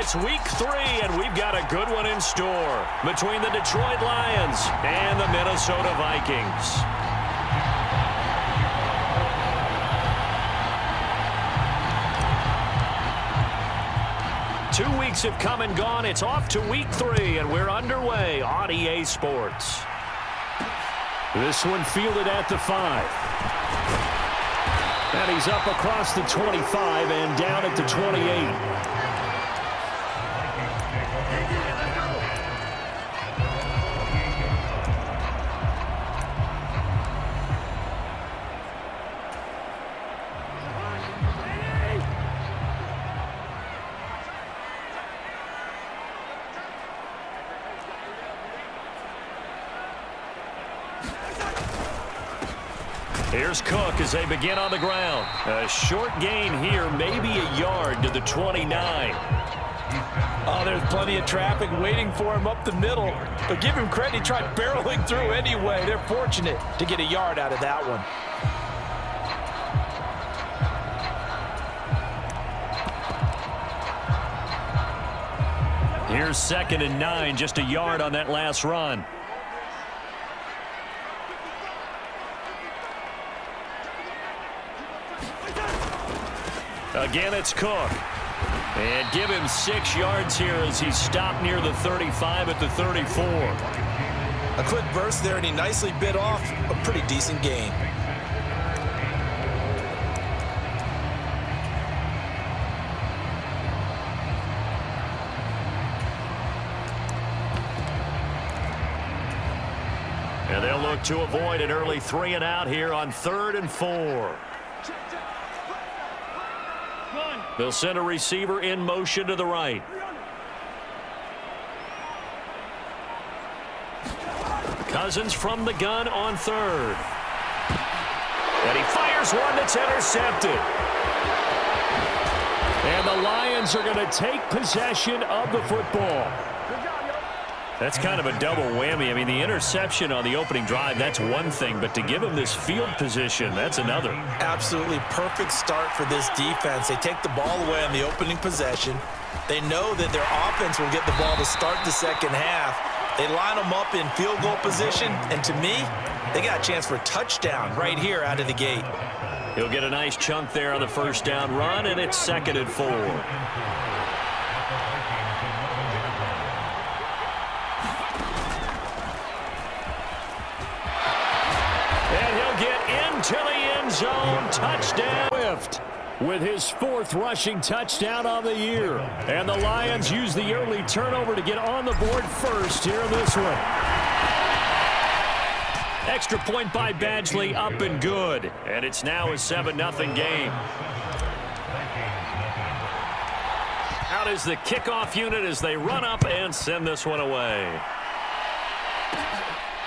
It's week 3, and we've got a good one in store between the Detroit Lions and the Minnesota Vikings. Two weeks have come and gone. It's off to week 3, and we're underway on EA Sports. This one fielded at the 5. And he's up across the 25 and down at the 28. Here's Cook as they begin on the ground. A short gain here, maybe a yard to the 29. Oh, there's plenty of traffic waiting for him up the middle. But give him credit, he tried barreling through anyway. They're fortunate to get a yard out of that one. Here's 2nd and 9, just a yard on that last run. Again, it's Cook. And give him 6 yards here as he's stopped near the 35 at the 34. A quick burst there, and he nicely bit off a pretty decent gain. And they'll look to avoid an early 3 and out here on 3rd and 4. They'll send a receiver in motion to the right. Cousins from the gun on 3rd. And he fires one that's intercepted. And the Lions are going to take possession of the football. That's kind of a double whammy. I mean, the interception on the opening drive, that's one thing. But to give him this field position, that's another. Absolutely perfect start for this defense. They take the ball away on the opening possession. They know that their offense will get the ball to start the second half. They line them up in field goal position. And to me, they got a chance for a touchdown right here out of the gate. He'll get a nice chunk there on the first down run, and it's 2nd and 4. To the end zone, touchdown. Swift with his 4th rushing touchdown on the year. And the Lions use the early turnover to get on the board first here in this one. Extra point by Badgley, up and good. And it's now a 7-0 game. Out is the kickoff unit as they run up and send this one away.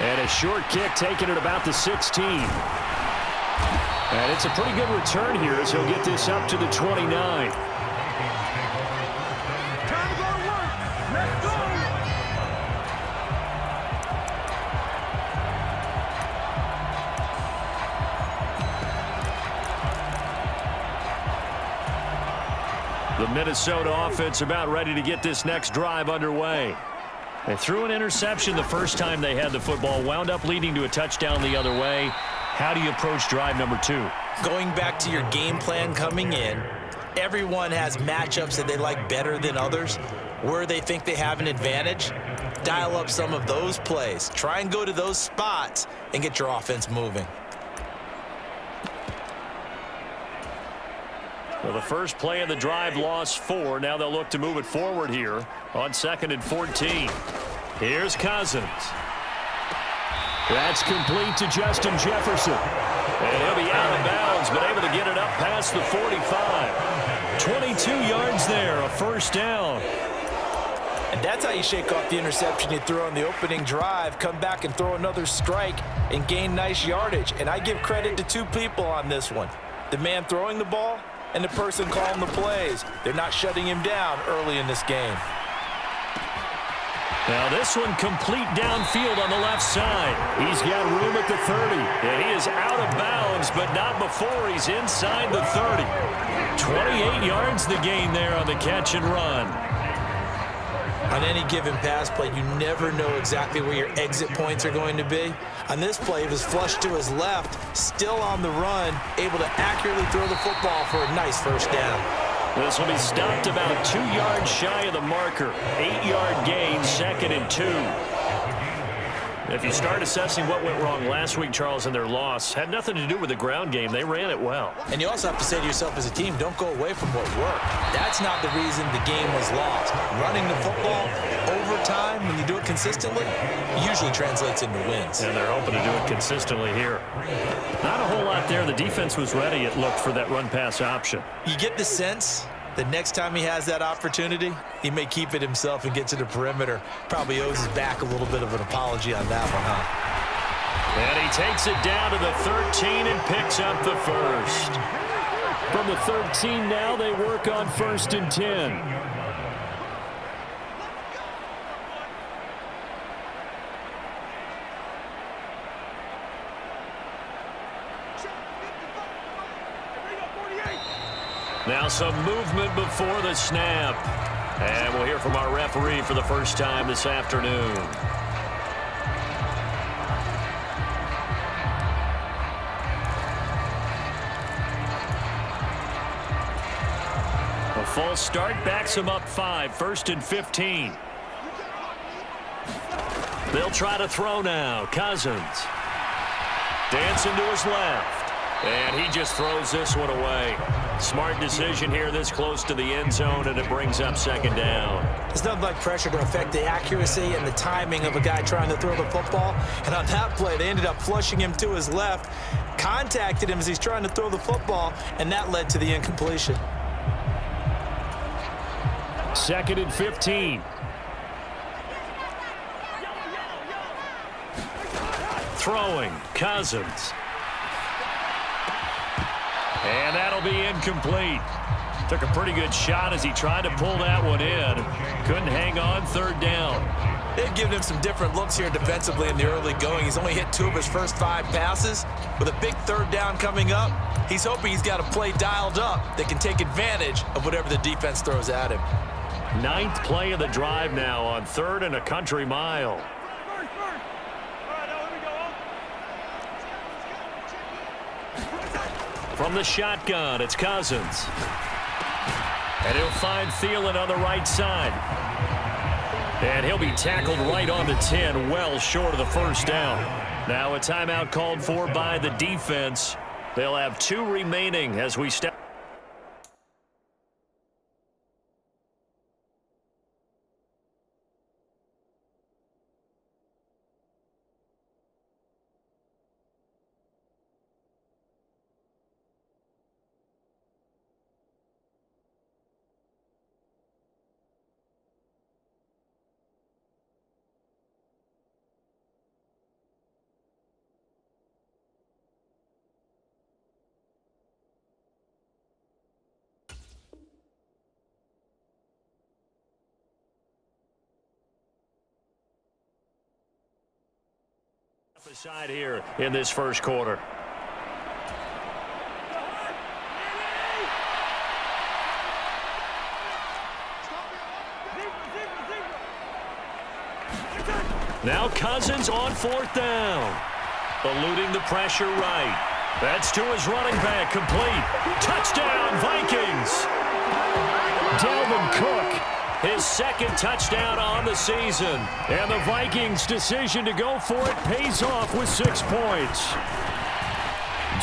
And a short kick taken at about the 16. And it's a pretty good return here as he'll get this up to the 29. Time to go to work. Let's go. The Minnesota offense about ready to get this next drive underway. They threw an interception the first time they had the football, wound up leading to a touchdown the other way. How do you approach drive number 2? Going back to your game plan coming in, everyone has matchups that they like better than others. Where they think they have an advantage, dial up some of those plays. Try and go to those spots and get your offense moving. Well, the first play of the drive lost 4. Now they'll look to move it forward here on 2nd and 14. Here's Cousins. That's complete to Justin Jefferson. And he'll be out of bounds, but able to get it up past the 45. 22 yards there, a first down. And that's how you shake off the interception you threw on the opening drive, come back and throw another strike and gain nice yardage. And I give credit to 2 people on this one. The man throwing the ball and the person calling the plays. They're not shutting him down early in this game. Now this one complete downfield on the left side. He's got room at the 30. And he is out of bounds, but not before he's inside the 30. 28 yards the gain there on the catch and run. On any given pass play, you never know exactly where your exit points are going to be. On this play, he was flushed to his left, still on the run, able to accurately throw the football for a nice first down. This will be stopped about 2 yards shy of the marker. 8-yard gain, 2nd and 2. If you start assessing what went wrong last week, Charles, in their loss, had nothing to do with the ground game. They ran it well. And you also have to say to yourself as a team, don't go away from what worked. That's not the reason the game was lost. Running the football over time, when you do it consistently, usually translates into wins. And they're hoping to do it consistently here. Not a whole lot there. The defense was ready, it looked, for that run-pass option. You get the sense the next time he has that opportunity, he may keep it himself and get to the perimeter. Probably owes his back a little bit of an apology on that one, huh? And he takes it down to the 13 and picks up the first. From the 13 now, they work on 1st and 10. Now some movement before the snap. And we'll hear from our referee for the first time this afternoon. A false start backs him up 5, 1st and 15. They'll try to throw now. Cousins. Dancing to his left. And he just throws this one away. Smart decision here this close to the end zone, and it brings up 2nd down. There's nothing like pressure to affect the accuracy and the timing of a guy trying to throw the football. And on that play, they ended up flushing him to his left, contacted him as he's trying to throw the football, and that led to the incompletion. 2nd and 15. Throwing, Cousins. And that'll be incomplete. Took a pretty good shot as he tried to pull that one in. Couldn't hang on, 3rd down. They've given him some different looks here defensively in the early going. He's only hit 2 of his first 5 passes. With a big 3rd down coming up, he's hoping he's got a play dialed up that can take advantage of whatever the defense throws at him. 9th play of the drive now on 3rd and a country mile. From the shotgun, it's Cousins. And he'll find Thielen on the right side. And he'll be tackled right on the 10, well short of the 1st down. Now a timeout called for by the defense. They'll have 2 remaining as we step. Aside here in this first quarter. Now Cousins on 4th down. Eluding the pressure right. That's to his running back, complete. Touchdown, Vikings. Dalvin Cook. His 2nd touchdown on the season. And the Vikings' decision to go for it pays off with 6 points.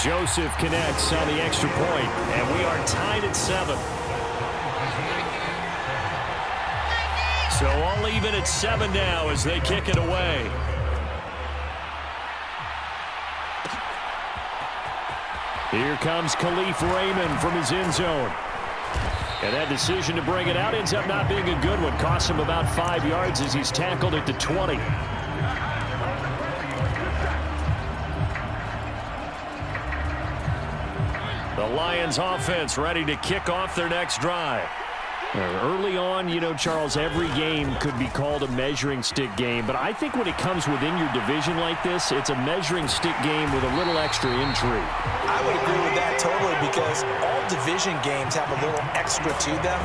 Joseph connects on the extra point, and we are tied at 7. So all even at 7 now as they kick it away. Here comes Khalif Raymond from his end zone. And that decision to bring it out ends up not being a good one. Costs him about 5 yards as he's tackled at the 20. The Lions offense ready to kick off their next drive. Early on, you know, Charles, every game could be called a measuring stick game. But I think when it comes within your division like this, it's a measuring stick game with a little extra intrigue. I would agree with that totally because all division games have a little extra to them.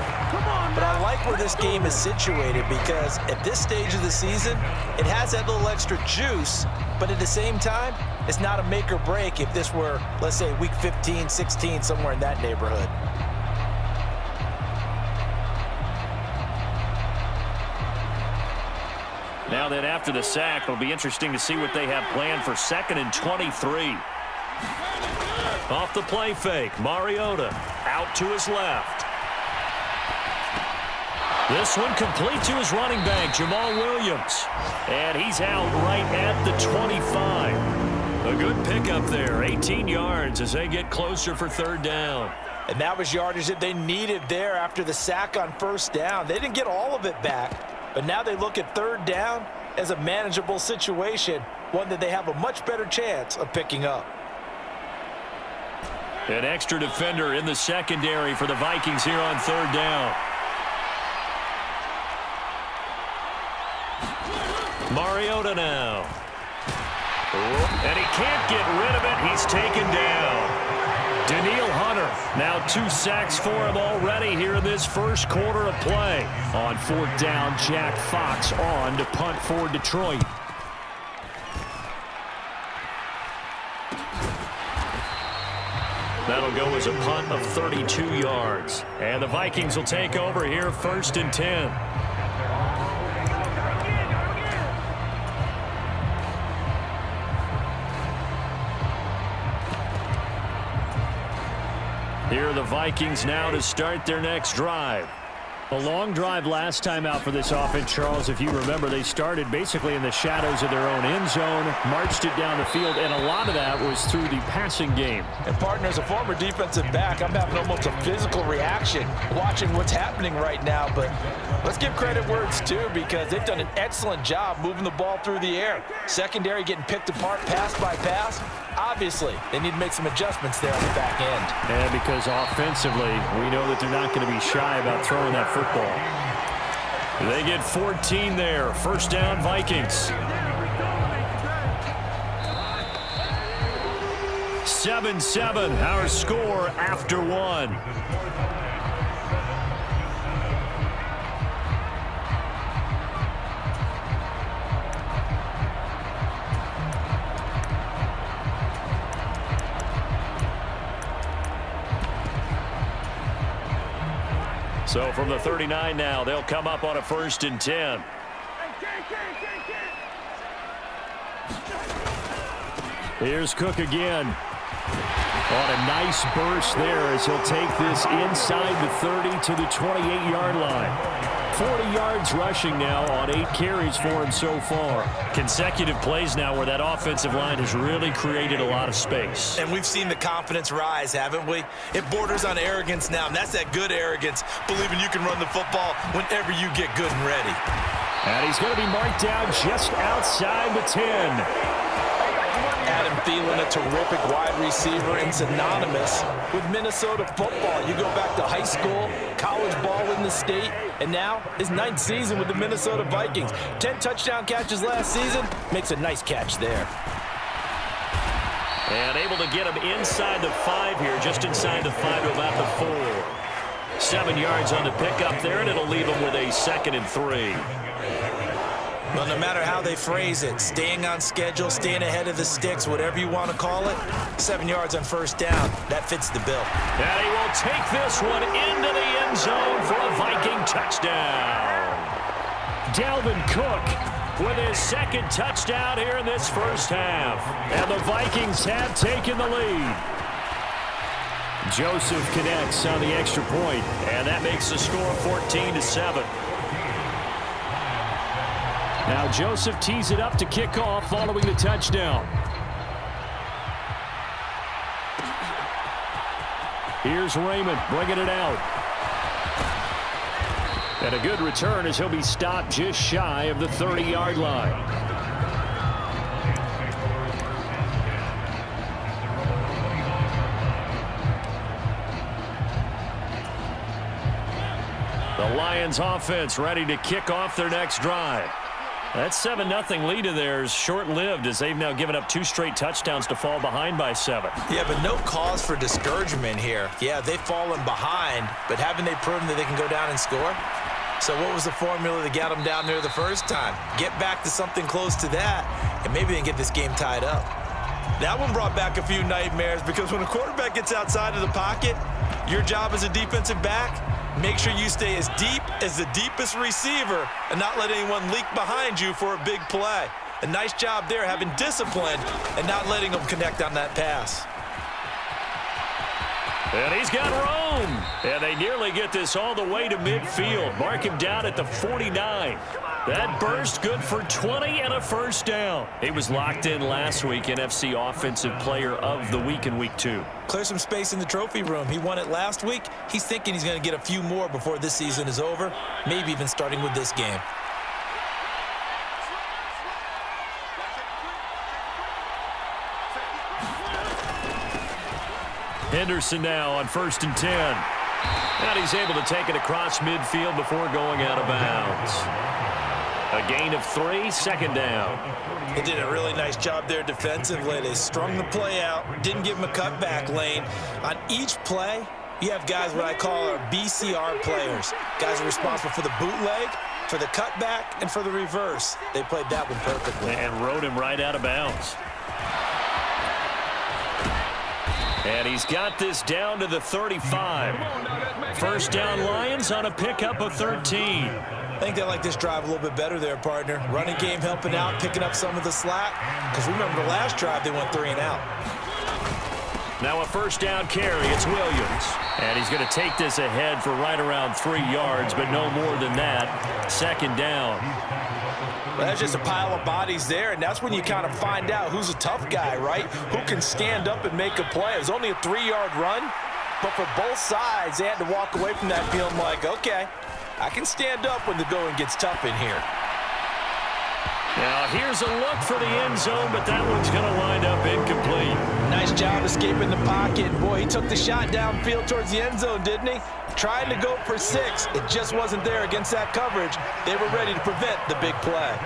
But I like where this game is situated because at this stage of the season, it has that little extra juice. But at the same time, it's not a make or break if this were, let's say, week 15, 16, somewhere in that neighborhood. Now then, after the sack, it'll be interesting to see what they have planned for 2nd and 23. Off the play fake, Mariota out to his left. This one complete to his running back, Jamal Williams. And he's out right at the 25. A good pickup there, 18 yards as they get closer for 3rd down. And that was yardage that they needed there after the sack on 1st down. They didn't get all of it back. But now they look at 3rd down as a manageable situation, one that they have a much better chance of picking up. An extra defender in the secondary for the Vikings here on 3rd down. Mariota now. And he can't get rid of it. He's taken down. Daniil Hunter, now 2 sacks for him already here in this 1st quarter of play. On 4th down, Jack Fox on to punt for Detroit. That'll go as a punt of 32 yards. And the Vikings will take over here 1st and 10. Here are the Vikings now to start their next drive. A long drive last time out for this offense, Charles. If you remember, they started basically in the shadows of their own end zone, marched it down the field, and a lot of that was through the passing game. And, partner, as a former defensive back, I'm having almost a physical reaction watching what's happening right now. But let's give credit where it's due because they've done an excellent job moving the ball through the air. Secondary getting picked apart pass by pass. Obviously, they need to make some adjustments there on the back end. And because offensively, we know that they're not going to be shy about throwing that football. They get 14 there. 1st down, Vikings. 7-7, our score after 1. So from the 39 now, they'll come up on a 1st and 10. Here's Cook again. On a nice burst there as he'll take this inside the 30 to the 28-yard line. 40 yards rushing now on 8 carries for him so far. Consecutive plays now where that offensive line has really created a lot of space. And we've seen the confidence rise, haven't we? It borders on arrogance now, and that's that good arrogance, believing you can run the football whenever you get good and ready. And he's going to be marked down just outside the 10. Adam Thielen, a terrific wide receiver and synonymous with Minnesota football. You go back to high school, college ball in the state, and now his 9th season with the Minnesota Vikings. 10 touchdown catches last season, makes a nice catch there. And able to get him inside the 5 here, just inside the 5 to about the 4. 7 yards on the pickup there, and it'll leave him with a 2nd and 3. Well, no matter how they phrase it, staying on schedule, staying ahead of the sticks, whatever you want to call it, 7 yards on 1st down, that fits the bill. And he will take this one into the end zone for a Viking touchdown. Dalvin Cook with his 2nd touchdown here in this 1st half. And the Vikings have taken the lead. Joseph connects on the extra point, and that makes the score 14-7. Now Joseph tees it up to kick off following the touchdown. Here's Raymond bringing it out. And a good return as he'll be stopped just shy of the 30-yard line. Lions offense ready to kick off their next drive. That 7-0 lead of theirs short-lived as they've now given up 2 straight touchdowns to fall behind by 7. Yeah, but no cause for discouragement here. Yeah, they've fallen behind, but haven't they proven that they can go down and score? So what was the formula to get them down there the first time? Get back to something close to that, and maybe they can get this game tied up. That one brought back a few nightmares because when a quarterback gets outside of the pocket, your job as a defensive back, make sure you stay as deep as the deepest receiver and not let anyone leak behind you for a big play. A nice job there having discipline and not letting them connect on that pass. And he's got room. And they nearly get this all the way to midfield. Mark him down at the 49. That burst good for 20 and a first down. He was locked in last week, NFC Offensive Player of the Week in Week 2. Clear some space in the trophy room. He won it last week. He's thinking he's going to get a few more before this season is over, maybe even starting with this game. Henderson now on 1st and 10. And he's able to take it across midfield before going out of bounds. A gain of 3, 2nd down. They did a really nice job there defensively. They strung the play out, didn't give him a cutback lane. On each play, you have guys what I call our BCR players. Guys are responsible for the bootleg, for the cutback, and for the reverse. They played that one perfectly. And rode him right out of bounds. And he's got this down to the 35. First down Lions on a pickup of 13. I think they like this drive a little bit better there, partner. Running game helping out, picking up some of the slack. Because remember the last drive, they went 3 and out. Now a first down carry, it's Williams. And he's going to take this ahead for right around 3 yards, but no more than that. 2nd down. Well, that's just a pile of bodies there, and that's when you kind of find out who's a tough guy, right? Who can stand up and make a play. It was only a 3-yard run, but for both sides, they had to walk away from that feeling like, okay, I can stand up when the going gets tough in here. Now here's a look for the end zone, but that one's going to wind up incomplete. Nice job escaping the pocket. Boy, he took the shot downfield towards the end zone, didn't he? Trying to go for 6. It just wasn't there against that coverage. They were ready to prevent the big play.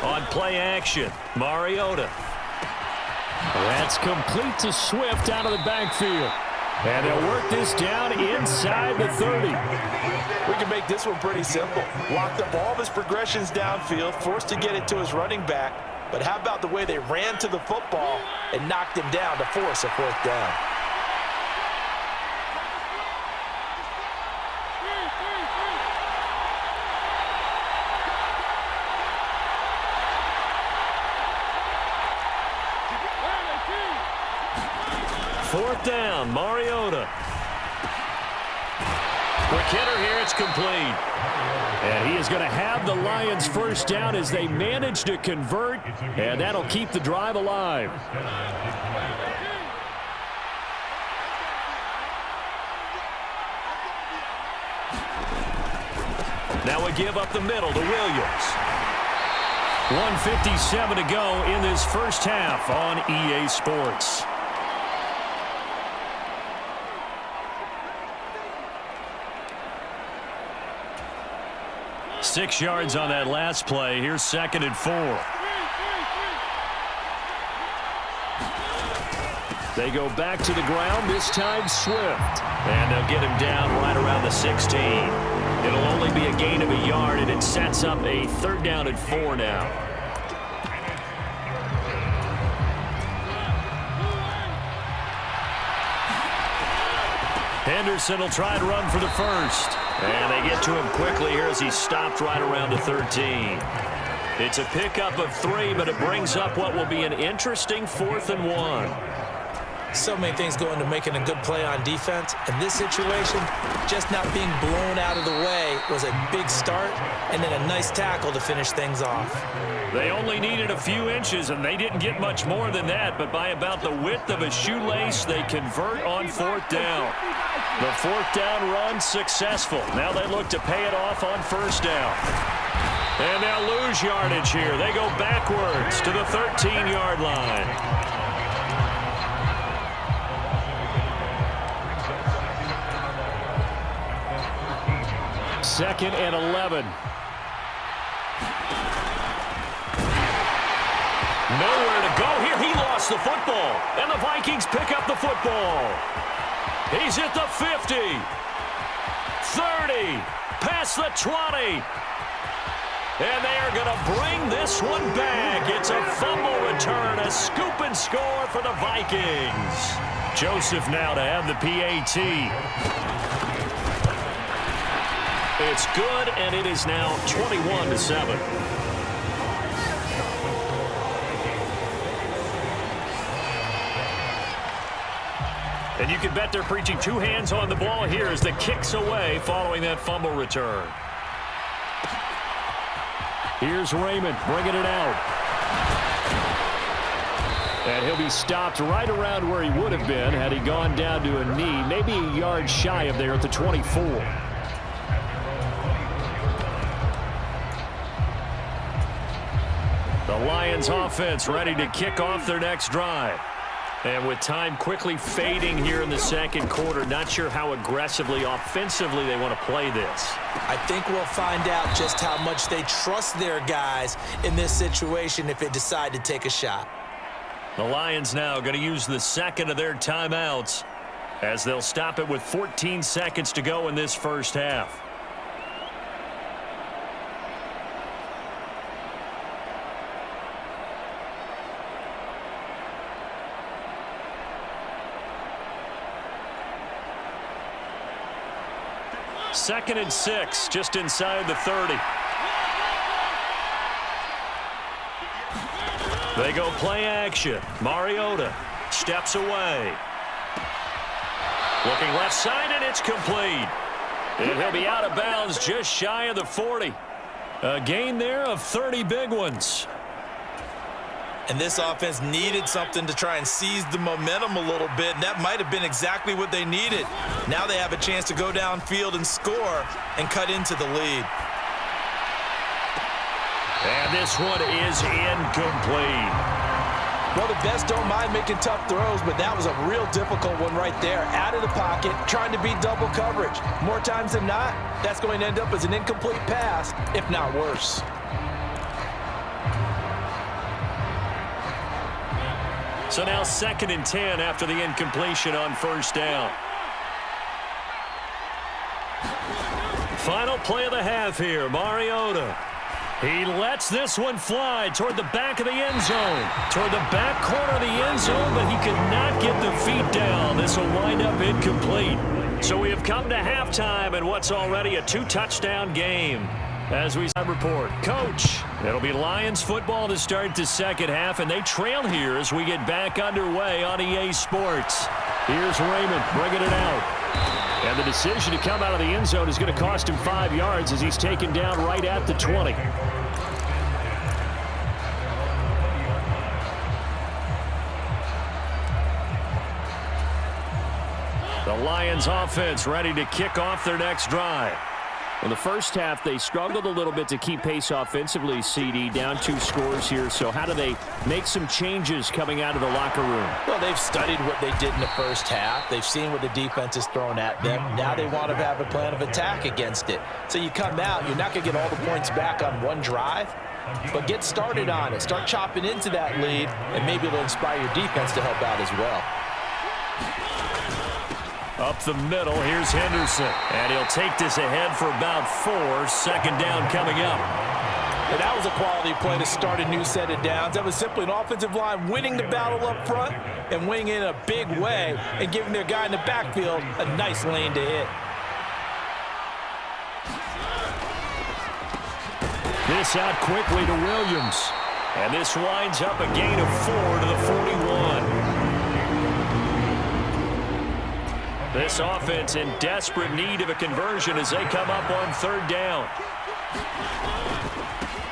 On play action, Mariota. That's complete to Swift out of the backfield. And they'll work this down inside the 30. We can make this one pretty simple. Locked up all of his progressions downfield, forced to get it to his running back. But how about the way they ran to the football and knocked him down to force a 4th down? Fourth down, Mariota. Quick hitter here, it's complete. And he is going to have the Lions first down as they manage to convert, and that'll keep the drive alive. Now we give up the middle to Williams. 1:57 to go in this first half on EA Sports. Six yards on that last play. Here's 2nd and 4. They go back to the ground, this time Swift. And they'll get him down right around the 16. It'll only be a gain of a yard, and it sets up a 3rd down and 4 now. Henderson will try and run for the first. And they get to him quickly here as he stopped right around the 13. It's a pickup of 3, but it brings up what will be an interesting 4th and 1. So many things go into making a good play on defense. In this situation, just not being blown out of the way was a big start, and then a nice tackle to finish things off. They only needed a few inches, and they didn't get much more than that, but by about the width of a shoelace, they convert on 4th down. The 4th down run successful. Now they look to pay it off on 1st down. And they'll lose yardage here. They go backwards to the 13-yard line. 2nd and 11. Nowhere to go here. He lost the football. And the Vikings pick up the football. He's at the 50. 30. Past the 20. And they are going to bring this one back. It's a fumble return. A scoop and score for the Vikings. Joseph now to have the PAT. It's good, and it is now 21-7. And you can bet they're preaching two hands on the ball here as the kick's away following that fumble return. Here's Raymond bringing it out. And he'll be stopped right around where he would have been had he gone down to a knee, maybe a yard shy of there at the 24. The Lions offense ready to kick off their next drive. And with time quickly fading here in the second quarter, not sure how aggressively, offensively they want to play this. I think we'll find out just how much they trust their guys in this situation if they decide to take a shot. The Lions now going to use the second of their timeouts as they'll stop it with 14 seconds to go in this first half. Second and 6, just inside the 30. They go play action. Mariota steps away. Looking left side, and it's complete. And he'll be out of bounds just shy of the 40. A gain there of 30 big ones. And this offense needed something to try and seize the momentum a little bit, and that might have been exactly what they needed. Now they have a chance to go downfield and score and cut into the lead. And this one is incomplete. Well, the best don't mind making tough throws, but that was a real difficult one right there. Out of the pocket, trying to beat double coverage. More times than not, that's going to end up as an incomplete pass, if not worse. So now 2nd and 10 after the incompletion on first down. Final play of the half here, Mariota. He lets this one fly toward the back of the end zone. Toward the back corner of the end zone, but he could not get the feet down. This will wind up incomplete. So we have come to halftime in what's already a 2-touchdown game. As we report, Coach, it'll be Lions football to start the second half, and they trail here as we get back underway on EA Sports. Here's Raymond bringing it out. And the decision to come out of the end zone is going to cost him 5 yards as he's taken down right at the 20. The Lions offense ready to kick off their next drive. In the first half, they struggled a little bit to keep pace offensively, CD, down 2 scores here. So how do they make some changes coming out of the locker room? Well, they've studied what they did in the first half. They've seen what the defense has thrown at them. Now they want to have a plan of attack against it. So you come out, you're not going to get all the points back on one drive, but get started on it. Start chopping into that lead, and maybe it'll inspire your defense to help out as well. Up the middle, here's Henderson. And he'll take this ahead for about 4. Second down coming up. And that was a quality play to start a new set of downs. That was simply an offensive line winning the battle up front and winning in a big way and giving their guy in the backfield a nice lane to hit. This out quickly to Williams. And this winds up a gain of 4 to the 41. This offense in desperate need of a conversion as they come up on third down.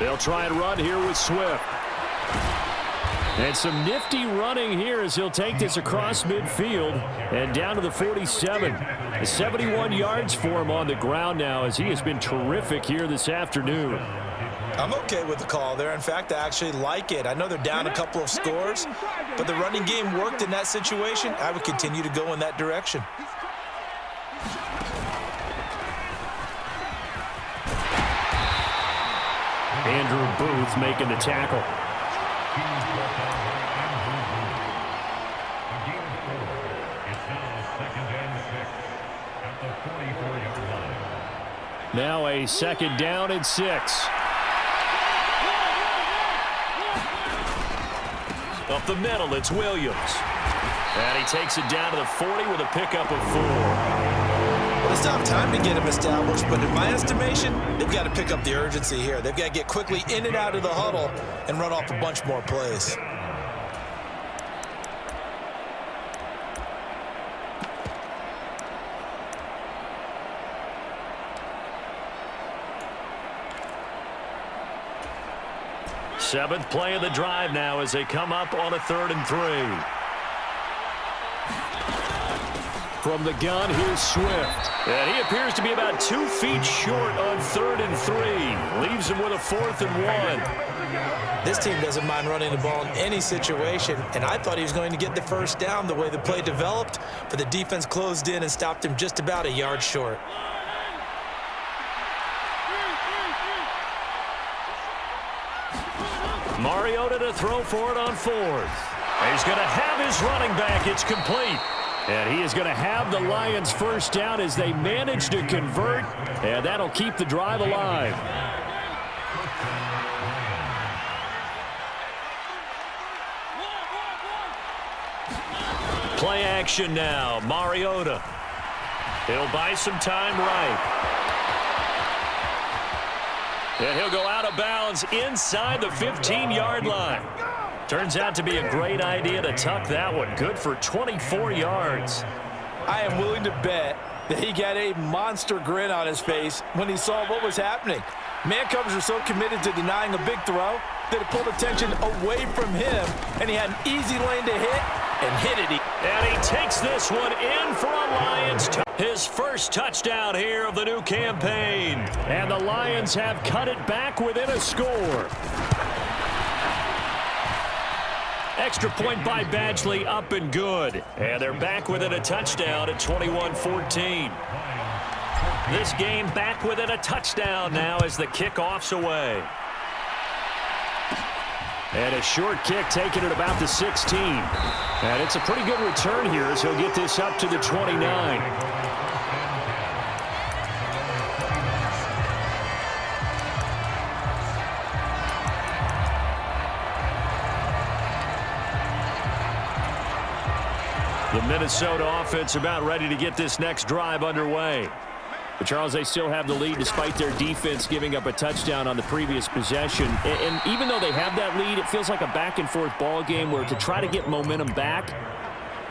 They'll try and run here with Swift. And some nifty running here as he'll take this across midfield and down to the 47. 71 yards for him on the ground now as he has been terrific here this afternoon. I'm okay with the call there. In fact, I actually like it. I know they're down a couple of scores, but the running game worked in that situation. I would continue to go in that direction. Andrew Booth making the tackle. Now a 2nd down and 6. Up the middle, it's Williams. And he takes it down to the 40 with a pickup of 4. Well, they still have time to get him established, but in my estimation, they've got to pick up the urgency here. They've got to get quickly in and out of the huddle and run off a bunch more plays. Seventh play of the drive now as they come up on a 3rd and 3. From the gun, here's Swift. And he appears to be about 2 feet short on 3rd and 3. Leaves him with a 4th and 1. This team doesn't mind running the ball in any situation, and I thought he was going to get the 1st down the way the play developed, but the defense closed in and stopped him just about a yard short. Mariota to throw for it on 4th. He's going to have his running back. It's complete. And he is going to have the Lions 1st down as they manage to convert, and that'll keep the drive alive. Play action now. Mariota. He'll buy some time right. And he'll go out of bounds inside the 15-yard line. Turns out to be a great idea to tuck that one. Good for 24 yards. I am willing to bet that he got a monster grin on his face when he saw what was happening. Man-covers are so committed to denying a big throw that it pulled attention away from him, and he had an easy lane to hit, and hit it. And he takes this one in for a Lions touchdown. His first touchdown here of the new campaign. And the Lions have cut it back within a score. Extra point by Badgley, up and good. And they're back within a touchdown at 21-14. This game back within a touchdown now as the kickoff's away. And a short kick taken at about the 16. And it's a pretty good return here as he'll get this up to the 29. The Minnesota offense about ready to get this next drive underway. But Charles, they still have the lead despite their defense giving up a touchdown on the previous possession. And even though they have that lead, it feels like a back-and-forth ball game where to try to get momentum back,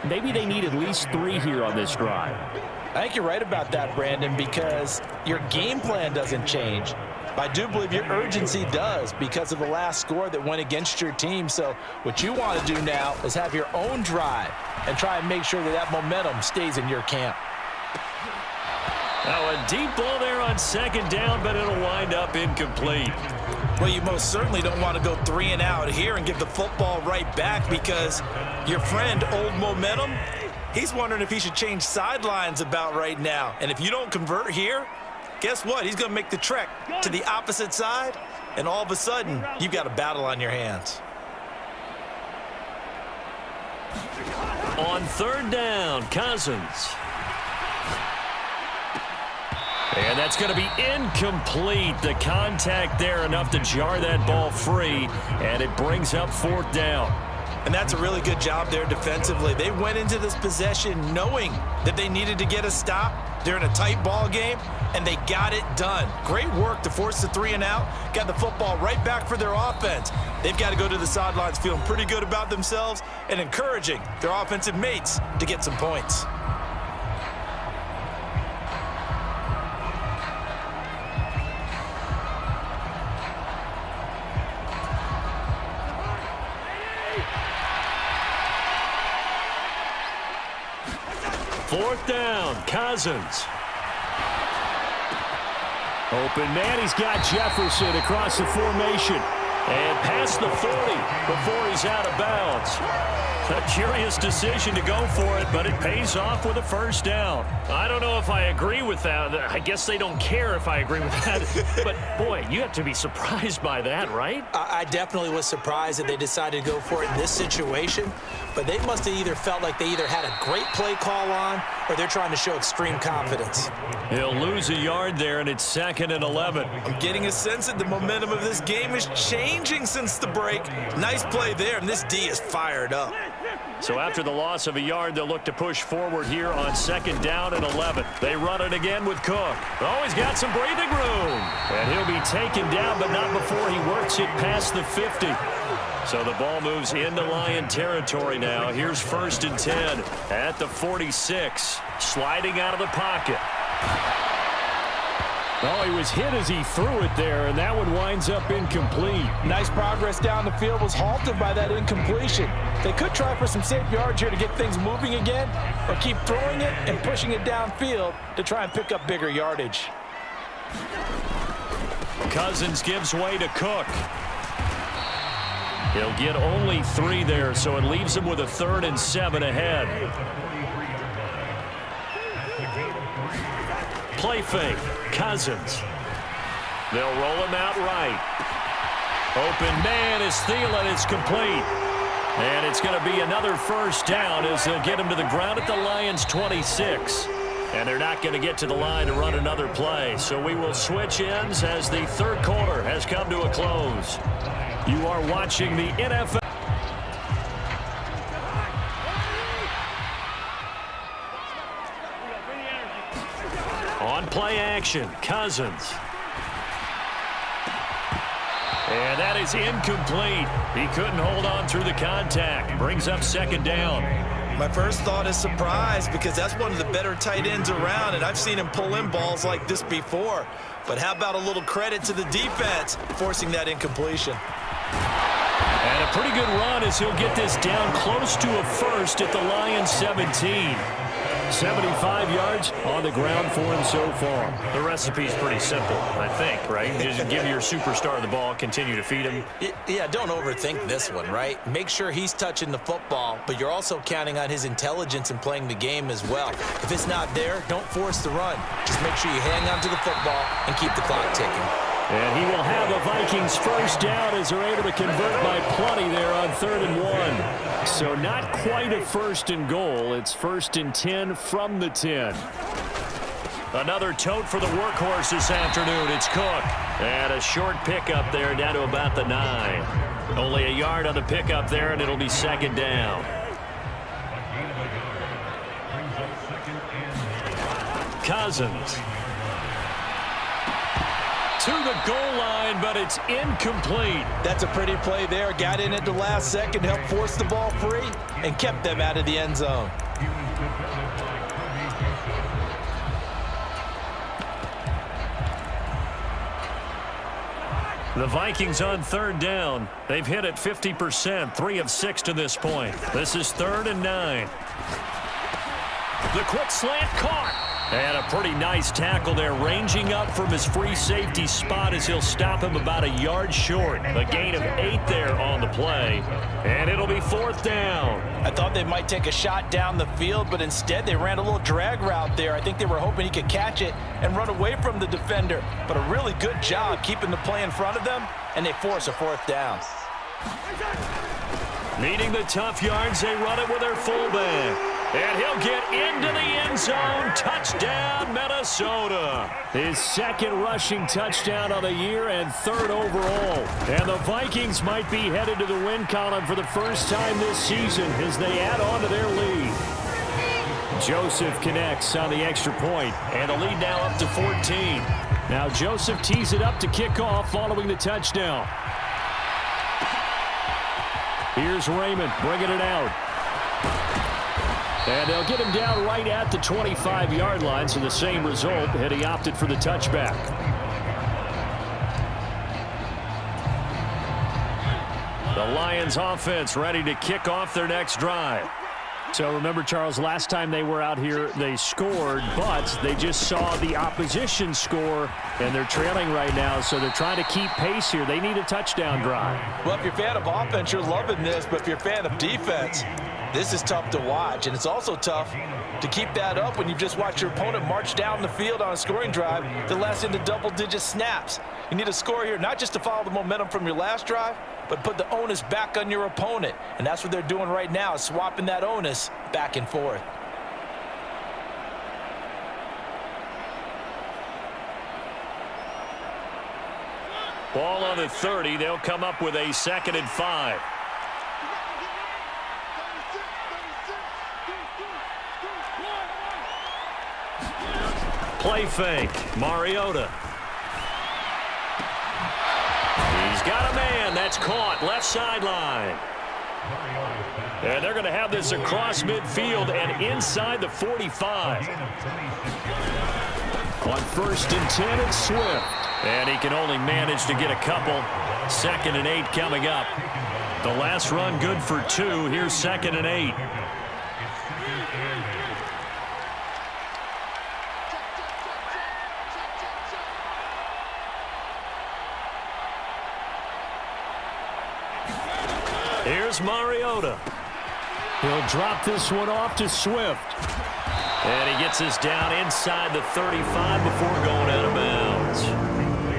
maybe they need at least 3 here on this drive. I think you're right about that, Brandon, because your game plan doesn't change. I do believe your urgency does because of the last score that went against your team. So what you want to do now is have your own drive and try and make sure that that momentum stays in your camp. Now a deep ball there on 2nd down, but it'll wind up incomplete. Well, you most certainly don't want to go 3 and out here and give the football right back because your friend, Old Momentum, he's wondering if he should change sidelines about right now. And if you don't convert here, guess what? He's going to make the trek to the opposite side, and all of a sudden, you've got a battle on your hands. On 3rd down, Cousins. And that's going to be incomplete. The contact there enough to jar that ball free, and it brings up 4th down. And that's a really good job there defensively. They went into this possession knowing that they needed to get a stop. They're in a tight ball game, and they got it done. Great work to force the 3 and out. Got the football right back for their offense. They've got to go to the sidelines feeling pretty good about themselves and encouraging their offensive mates to get some points. Fourth down, Cousins. Open man, he's got Jefferson across the formation. And past the 40 before he's out of bounds. A curious decision to go for it, but it pays off with a first down. I don't know if I agree with that. I guess they don't care if I agree with that. But, boy, you have to be surprised by that, right? I definitely was surprised that they decided to go for it in this situation. But they must have either felt like they either had a great play call on or they're trying to show extreme confidence. He'll lose a yard there, and it's 2nd and 11. I'm getting a sense that the momentum of this game is changing since the break. Nice play there, and this D is fired up. So after the loss of a yard, they'll look to push forward here on 2nd down and 11. They run it again with Cook. Oh, he's got some breathing room. And he'll be taken down, but not before he works it past the 50. So the ball moves into Lion territory now. Here's 1st and 10 at the 46. Sliding out of the pocket. Oh, he was hit as he threw it there, and that one winds up incomplete. Nice progress down the field was halted by that incompletion. They could try for some safe yards here to get things moving again, or keep throwing it and pushing it downfield to try and pick up bigger yardage. Cousins gives way to Cook. He'll get only 3 there, so it leaves him with a 3rd and 7 ahead. Play fake. Cousins. They'll roll him out right. Open man is Thielen. It's complete. And it's going to be another first down as they'll get him to the ground at the Lions' 26. And they're not going to get to the line to run another play. So we will switch ends as the 3rd quarter has come to a close. You are watching the NFL. On play action, Cousins. And that is incomplete. He couldn't hold on through the contact. Brings up 2nd down. My first thought is surprise because that's one of the better tight ends around, and I've seen him pull in balls like this before. But how about a little credit to the defense forcing that incompletion? And a pretty good run as he'll get this down close to a first at the Lions' 17. 75 yards on the ground for him so far. The recipe's pretty simple, I think, right? Just give your superstar the ball, continue to feed him. Yeah, don't overthink this one, right? Make sure he's touching the football, but you're also counting on his intelligence in playing the game as well. If it's not there, don't force the run. Just make sure you hang on to the football and keep the clock ticking. And he will have the Vikings first down as they're able to convert by plenty there on 3rd and 1. So not quite a 1st and goal. It's 1st and 10 from the 10. Another tote for the workhorse this afternoon. It's Cook. And a short pickup there down to about the 9. Only a yard on the pickup there, and it'll be 2nd down. Cousins. To the goal line, but it's incomplete. That's a pretty play there. Got in at the last second, helped force the ball free, and kept them out of the end zone. The Vikings on 3rd down. They've hit it 50%, 3 of 6 to this point. This is 3rd and 9. The quick slant caught. And a pretty nice tackle there, ranging up from his free safety spot as he'll stop him about a yard short. A gain of 8 there on the play, and it'll be 4th down. I thought they might take a shot down the field, but instead they ran a little drag route there. I think they were hoping he could catch it and run away from the defender, but a really good job keeping the play in front of them, and they force a 4th down. Needing the tough yards, they run it with their fullback. And he'll get into the end zone. Touchdown, Minnesota. His 2nd rushing touchdown of the year and 3rd overall. And the Vikings might be headed to the win column for the first time this season as they add on to their lead. Joseph connects on the extra point, and the lead now up to 14. Now Joseph tees it up to kick off following the touchdown. Here's Raymond bringing it out. And they'll get him down right at the 25-yard line, so the same result had he opted for the touchback. The Lions offense ready to kick off their next drive. So remember, Charles, last time they were out here, they scored, but they just saw the opposition score, and they're trailing right now, so they're trying to keep pace here. They need a touchdown drive. Well, if you're a fan of offense, you're loving this, but if you're a fan of defense, this is tough to watch, and it's also tough to keep that up when you just watch your opponent march down the field on a scoring drive that lasts into double-digit snaps. You need a score here, not just to follow the momentum from your last drive, but put the onus back on your opponent. And that's what they're doing right now, swapping that onus back and forth. Ball on the 30. They'll come up with a 2nd and 5. Play fake. Mariota. He's got a man. That's caught. Left sideline. And they're going to have this across midfield and inside the 45. On 1st and 10, it's Swift. And he can only manage to get a couple. 2nd and 8 coming up. The last run good for 2. Here's 2nd and 8. Here's Mariota. He'll drop this one off to Swift. And he gets us down inside the 35 before going out of bounds.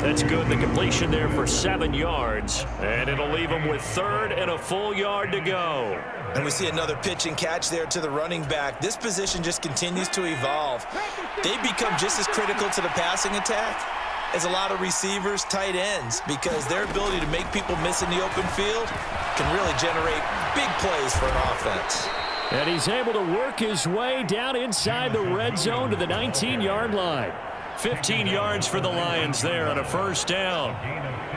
That's good. The completion there for 7 yards. And it'll leave him with 3rd and a full yard to go. And we see another pitch and catch there to the running back. This position just continues to evolve. They become just as critical to the passing attack as a lot of receivers, tight ends, because their ability to make people miss in the open field can really generate big plays for an offense. And he's able to work his way down inside the red zone to the 19-yard line. 15 yards for the Lions there on a 1st down.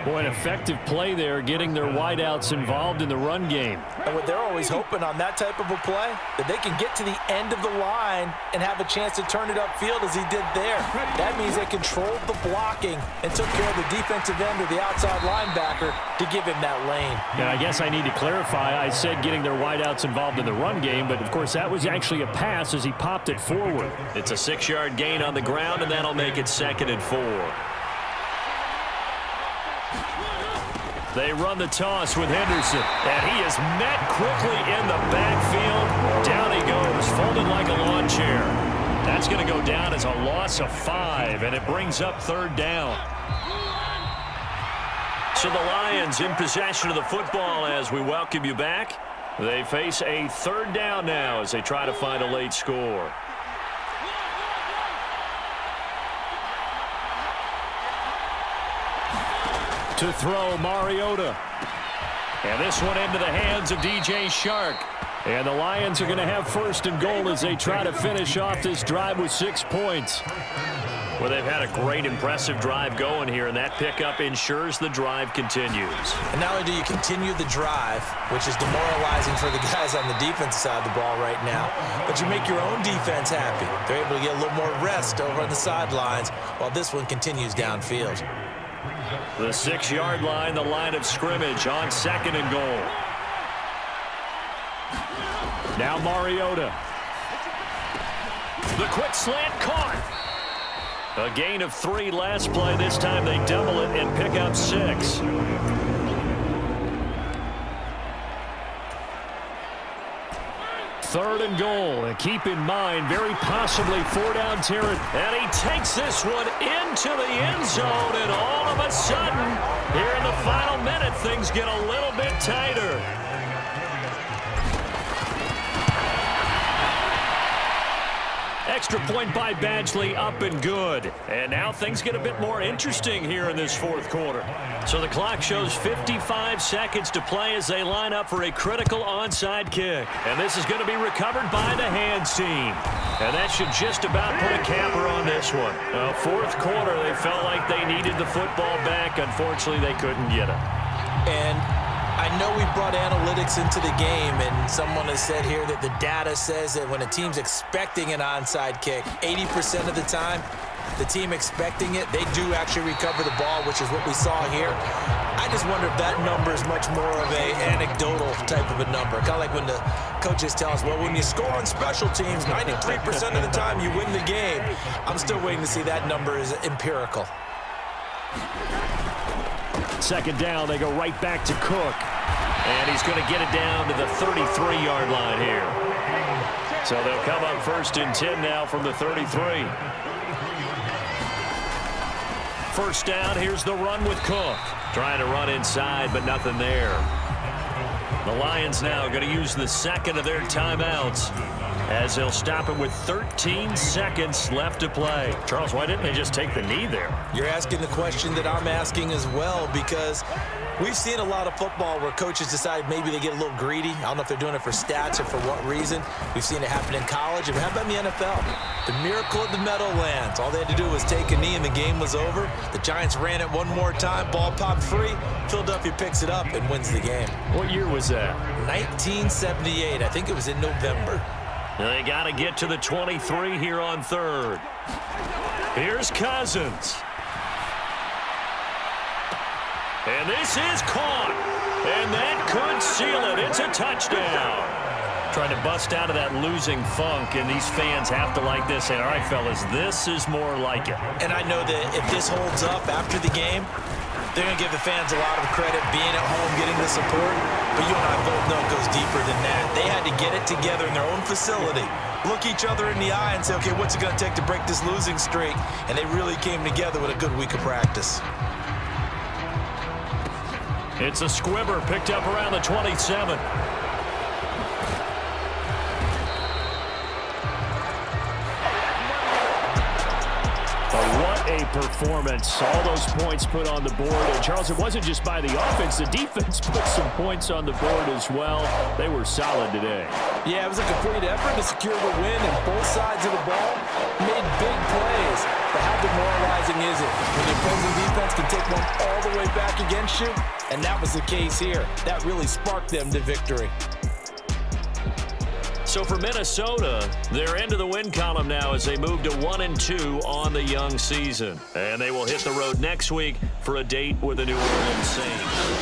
Boy, an effective play there, getting their wideouts involved in the run game. And what they're always hoping on that type of a play, that they can get to the end of the line and have a chance to turn it upfield as he did there. That means they controlled the blocking and took care of the defensive end or the outside linebacker to give him that lane. And I guess I need to clarify, I said getting their wideouts involved in the run game, but of course that was actually a pass as he popped it forward. It's a 6-yard gain on the ground, and that'll make it 2nd and 4. They run the toss with Henderson, and he is met quickly in the backfield. Down he goes, folded like a lawn chair. That's going to go down as a loss of 5, and it brings up 3rd down. So the Lions in possession of the football as we welcome you back. They face a 3rd down now as they try to find a late score. To throw, Mariota. And this one into the hands of DJ Shark. And the Lions are going to have 1st and goal as they try to finish off this drive with 6 points. Well, they've had a great, impressive drive going here, and that pickup ensures the drive continues. And not only do you continue the drive, which is demoralizing for the guys on the defensive side of the ball right now, but you make your own defense happy. They're able to get a little more rest over on the sidelines while this one continues downfield. The 6-yard line, the line of scrimmage on 2nd and goal. Now Mariota. The quick slant caught. A gain of 3 last play. This time they double it and pick up 6. Third and goal. And keep in mind, very possibly 4-down territory. And he takes this one into the end zone, and all of a sudden, here in the final minute, things get a little bit tighter. Extra point by Badgley, up and good. And now things get a bit more interesting here in this 4th quarter. So the clock shows 55 seconds to play as they line up for a critical onside kick. And this is going to be recovered by the hands team. And that should just about put a capper on this one. 4th quarter, they felt like they needed the football back. Unfortunately, they couldn't get it. And I know we brought analytics into the game, and someone has said here that the data says that when a team's expecting an onside kick, 80% of the time, the team expecting it, they do actually recover the ball, which is what we saw here. I just wonder if that number is much more of a anecdotal type of a number. Kind of like when the coaches tell us, well, when you score on special teams, 93% of the time you win the game. I'm still waiting to see that number is empirical. Second down, they go right back to Cook. And he's going to get it down to the 33-yard line here. So they'll come up 1st and 10 now from the 33. First down, here's the run with Cook. Trying to run inside, but nothing there. The Lions now going to use the second of their timeouts as they'll stop it with 13 seconds left to play. Charles, why didn't they just take the knee there? You're asking the question that I'm asking as well, because we've seen a lot of football where coaches decide maybe they get a little greedy. I don't know if they're doing it for stats or for what reason. We've seen it happen in college. And how about in the NFL? The miracle of the Meadowlands. All they had to do was take a knee and the game was over. The Giants ran it one more time. Ball popped free. Philadelphia picks it up and wins the game. What year was that? 1978. I think it was in November. They got to get to the 23 here on 3rd. Here's Cousins. And this is caught. And that could seal it. It's a touchdown. Trying to bust out of that losing funk, and these fans have to like this. And all right, fellas, this is more like it. And I know that if this holds up after the game, they're going to give the fans a lot of credit being at home, getting the support. But you and I both know it goes deeper than that. They had to get it together in their own facility, look each other in the eye and say, okay, what's it going to take to break this losing streak? And they really came together with a good week of practice. It's a squibber picked up around the 27. What a performance. All those points put on the board. And, Charles, it wasn't just by the offense. The defense put some points on the board as well. They were solid today. Yeah, it was a complete effort to secure the win, and both sides of the ball made big plays. But how demoralizing is it when the opposing defense can take one all the way back against you? And that was the case here. That really sparked them to victory. So for Minnesota, they're into the win column now as they move to 1-2 on the young season. And they will hit the road next week for a date with the New Orleans Saints.